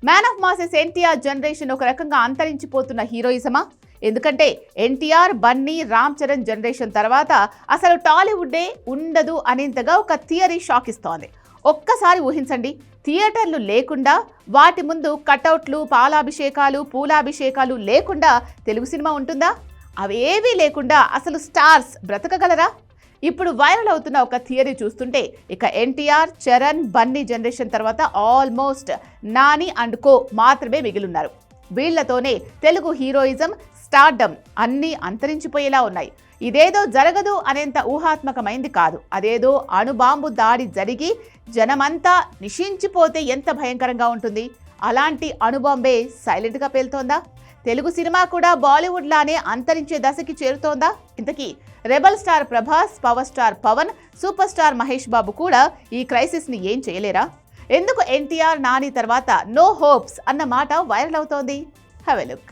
Man of masses NTR generation ఒక రకంగా అంతరించిపోతున్న హీరోయిజమా? ఎందుకంటే ఎన్టీఆర్, బన్నీ, రామ్ చరణ్ జనరేషన్ తర్వాత అసలు టాలీవుడ్డే ఉండదు అనేంతగా ఒక థియరీ షాక్ ఇస్తోంది. ఒక్కసారి ఊహించండి, థియేటర్లు లేకుండా, వాటి ముందు కటౌట్లు, పాలాభిషేకాలు, పూలాభిషేకాలు లేకుండా తెలుగు సినిమా ఉంటుందా? అవేవీ లేకుండా అసలు స్టార్స్ బ్రతకగలరా? ఇప్పుడు వైరల్ అవుతున్న ఒక థియరీ చూస్తుంటే ఇక ఎన్టీఆర్, చరణ్, బన్నీ జనరేషన్ తర్వాత ఆల్మోస్ట్ నాని అండ్ కో మాత్రమే మిగిలిన్నారు. వీళ్లతోనే తెలుగు హీరోయిజం, స్టార్డమ్ అన్నీ అంతరించిపోయేలా ఉన్నాయి. ఇదేదో జరగదు అనేంత ఊహాత్మకమైంది కాదు. అదేదో అణుబాంబు దాడి జరిగి జనమంతా నిశించిపోతే ఎంత భయంకరంగా ఉంటుంది. అలాంటి అణుబాంబే సైలెంట్గా పేలుతోందా? తెలుగు సినిమా కూడా బాలీవుడ్ లానే అంతరించే దశకి చేరుతోందా? ఇంతకీ rebel star Prabhas, power star Pawan, superstar Mahesh Babu కూడా ఈ క్రైసిస్ ని ఏం చేయలేరా? ఎందుకు ఎన్టీఆర్, నాని తర్వాత నో హోప్స్ అన్న మాట వైరల్ అవుతోంది? Have a look.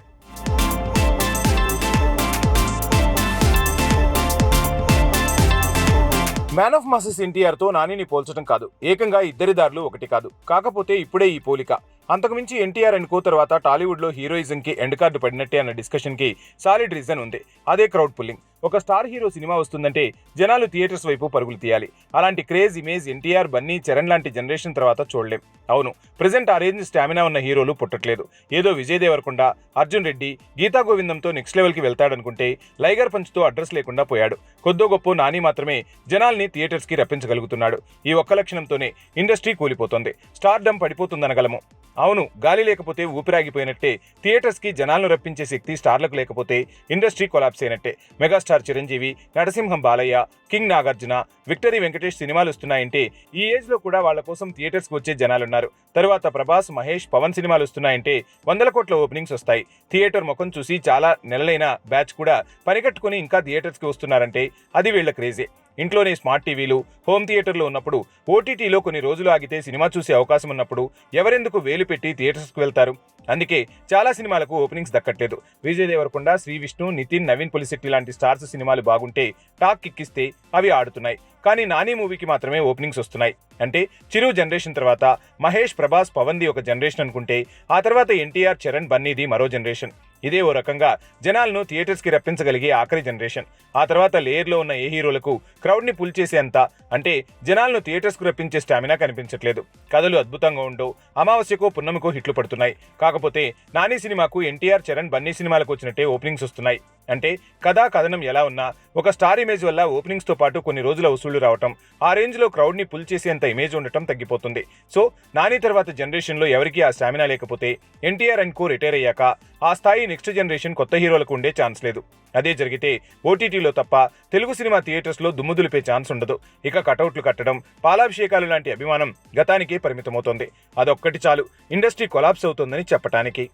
Man of masses NTR తో నానిని పోల్చడం కాదు, ఏకంగా ఇద్దరి దారులు ఒకటి కాదు. కాకపోతే ఇప్పుడే ఈ పోలిక. అంతకుమించి ఎన్టీఆర్ అండ్ కో తర్వాత టాలీవుడ్ లో హీరోయిజం కి ఎండ్ కార్డు పడినట్టే అన్న డిస్కషన్ కి సాలిడ్ రీజన్ ఉంది. అదే క్రౌడ్ పుల్లింగ్. ఒక స్టార్ హీరో సినిమా వస్తుందంటే జనాలు థియేటర్స్ వైపు పరుగులు తీయాలి. అలాంటి క్రేజ్ ఇమేజ్ ఎన్టీఆర్, బన్నీ, చరణ్ లాంటి జనరేషన్ తర్వాత చూడలేం. అవును, ప్రెజెంట్ ఆ రేంజ్ స్టామినా ఉన్న హీరోలు పుట్టట్లేదు. ఏదో విజయ్ దేవరకొండ, అర్జున్ రెడ్డి, గీతా గోవిందంతో నెక్స్ట్ లెవెల్కి వెళ్తాడనుకుంటే లైగర్ పంచ్తో అడ్రస్ లేకుండా పోయాడు. కొద్దో గొప్ప నాని మాత్రమే జనాల్ని థియేటర్స్కి రప్పించగలుగుతున్నాడు. ఈ ఒక్క లక్షణంతోనే ఇండస్ట్రీ కూలిపోతుంది, స్టార్డమ్ పడిపోతుందనగలము. అవును, గాలి లేకపోతే ఊపిరాగిపోయినట్టే. థియేటర్స్కి జనాలను రప్పించే శక్తి స్టార్లకు లేకపోతే ఇండస్ట్రీ కొలాప్స్ అయినట్టే. Megastar Chiranjeevi, Narasimham Balayya, king Nagarjuna, victory Venkatesh సినిమాలు వస్తున్నాయంటే ఈ ఏజ్ లో కూడా వాళ్ళ కోసం థియేటర్స్కి వచ్చే జనాలున్నారు. తరువాత ప్రభాస్, మహేష్, పవన్ సినిమాలు వస్తున్నాయంటే 100 కోట్ల ఓపెనింగ్స్ వస్తాయి. థియేటర్ ముఖం చూసి చాలా నెలలైన బ్యాచ్ కూడా పనికట్టుకుని ఇంకా థియేటర్స్కి వస్తున్నారంటే అది వీళ్ళ క్రేజే. ఇంట్లోనే స్మార్ట్ టీవీలు, హోమ్ థియేటర్లు ఉన్నప్పుడు ఓటీటీలో కొన్ని రోజులు ఆగితే సినిమా చూసే అవకాశం ఉన్నప్పుడు ఎవరెందుకు వేలు పెట్టి థియేటర్స్కి వెళ్తారు? అందుకే చాలా సినిమాలకు ఓపెనింగ్స్ దక్కట్లేదు. విజయ్ దేవరకొండ, శ్రీ విష్ణు, నితిన్, నవీన్ పొలిశెట్టి లాంటి స్టార్స్ సినిమాలు బాగుంటే టాక్ కిక్కిస్తే అవి ఆడుతున్నాయి. కానీ నాని మూవీకి మాత్రమే ఓపెనింగ్స్ వస్తున్నాయి. అంటే చిరు జనరేషన్ తర్వాత మహేష్, ప్రభాస్, పవన్ది ఒక జనరేషన్ అనుకుంటే ఆ తర్వాత ఎన్టీఆర్, చరణ్, బన్నీది మరో జనరేషన్. ఇదే ఓ రకంగా జనాలను థియేటర్స్కి రప్పించగలిగే ఆఖరి జనరేషన్. ఆ తర్వాత లేయర్లో ఉన్న ఏ హీరోలకు క్రౌడ్ని పుల్ చేసేంత, అంటే జనాలను థియేటర్స్కు రప్పించే స్టామినా కనిపించట్లేదు. కథలు అద్భుతంగా ఉండవు, అమావాస్యకో పున్నమికో హిట్లు పడుతున్నాయి. కాకపోతే నాని సినిమాకు ఎన్టీఆర్, చరణ్, బన్నీ సినిమాలకు వచ్చినట్టే ఓపెనింగ్స్ వస్తున్నాయి. అంటే కథా కథనం ఎలా ఉన్నా ఒక స్టార్ ఇమేజ్ వల్ల ఓపెనింగ్స్తో పాటు కొన్ని రోజుల వసూళ్లు రావటం, ఆ రేంజ్లో క్రౌడ్ని పుల్ చేసేంత ఇమేజ్ ఉండటం తగ్గిపోతుంది. సో నాని తర్వాత జనరేషన్లో ఎవరికి ఆ స్టామినా లేకపోతే ఎన్టీఆర్ అండ్ కో రిటైర్ అయ్యాక ఆ స్థాయి నెక్స్ట్ జనరేషన్ కొత్త హీరోలకు ఉండే ఛాన్స్ లేదు. అదే జరిగితే ఓటీటీలో తప్ప తెలుగు సినిమా థియేటర్స్లో దుమ్ము దులిపే ఛాన్స్ ఉండదు. ఇక కటౌట్లు కట్టడం, పాలాభిషేకాలు లాంటి అభిమానం గతానికే పరిమితమవుతోంది. అదొక్కటి చాలు ఇండస్ట్రీ కొలాప్స్ అవుతోందని చెప్పటానికి.